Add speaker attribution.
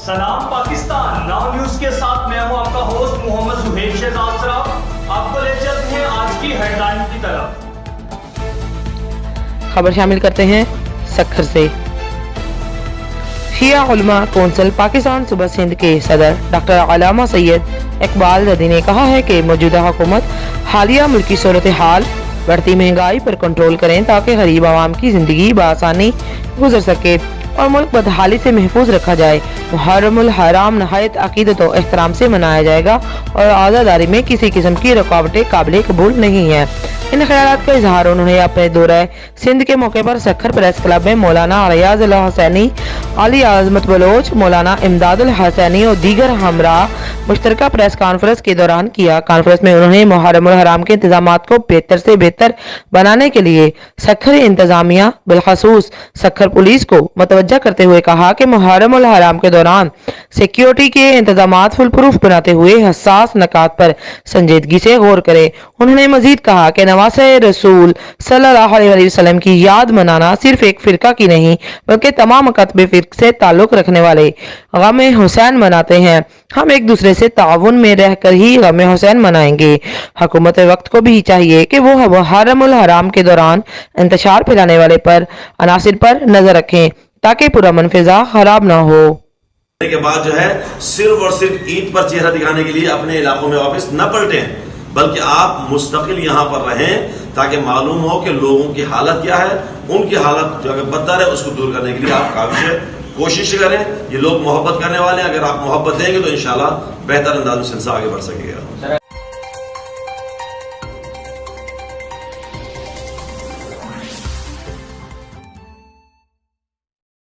Speaker 1: सलाम Pakistan now news के साथ मैं हूं आपका होस्ट मोहम्मद सुहेल शहजाद सराफ। आपको ले चलते हैं आज की हेडलाइन की तरफ।
Speaker 2: खबर शामिल करते हैं सक्खर से। शिया उलमा कौंसिल पाकिस्तान सूबा सिंध के सदर डॉक्टर अलामा सैयद इकबाल रदी ने कहा है कि मौजूदा हुकूमत हालिया मुल्की सूरत हाल, बढ़ती महंगाई पर कंट्रोल करें ताकि गरीब आवाम की जिंदगी बआसानी गुजर सके और मुल्क बदहाली से महफूज रखा जाए। मुहर्रमुल हराम नहायत अकीदत और एहतराम से मनाया जाएगा और आज़ादारी में किसी किस्म की रुकावटें काबिल कबूल नहीं है। इन ख्यालात का इजहार उन्होंने अपने दौरे सिंध के मौके पर सक्खर प्रेस क्लब में मौलाना रियाज अल हसैनी, अली आजमत बलोच, मौलाना इमदाद अल हसैनी और दीगर हमरा मुश्तरका प्रेस कॉन्फ्रेंस के दौरान किया। कॉन्फ्रेंस में उन्होंने मुहर्रमुल हराम के इंतजामात को बेहतर से बेहतर बनाने के लिए सक्खर इंतजामिया बिलखसूस सक्खर पुलिस को मतवज्जा करते हुए कहा कि मुहर्रमुल हराम के दौरान सिक्योरिटी के इंतजामात फुल प्रूफ बनाते हुए हसास नकात पर संजीदगी से गौर करे। उन्होंने मजीद कहा कि नवासे रसूल सल्लल्लाहु अलैहि वसल्लम की याद मनाना सिर्फ एक फिरका की नहीं बल्कि तमाम कतबे फिरक से ताल्लुक रखने वाले गम हुसैन मनाते हैं। हम एक दूसरे से ताउन में रहकर ही गम हुसैन मनाएंगे। हुकूमत वक्त को भी चाहिए कि वो मुहर्रमुल हराम के दौरान इंतशार फैलाने वाले पर अनासिर पर नजर रखें ताकि पुरअमन फिजा खराब ना हो।
Speaker 3: के बाद जो है सिर्फ और सिर्फ ईद पर चेहरा दिखाने के लिए अपने इलाकों में वापस न पलटें, बल्कि आप मुस्तकिल यहाँ पर रहें ताकि मालूम हो कि लोगों की हालत क्या है, उनकी हालत जो अगर बदतर है उसको दूर करने के लिए आप काबिश कोशिश करें। ये लोग मोहब्बत करने वाले हैं, अगर आप मोहब्बत देंगे तो इंशाल्लाह बेहतर अंदाज में सिलसिला आगे बढ़ सकेगा।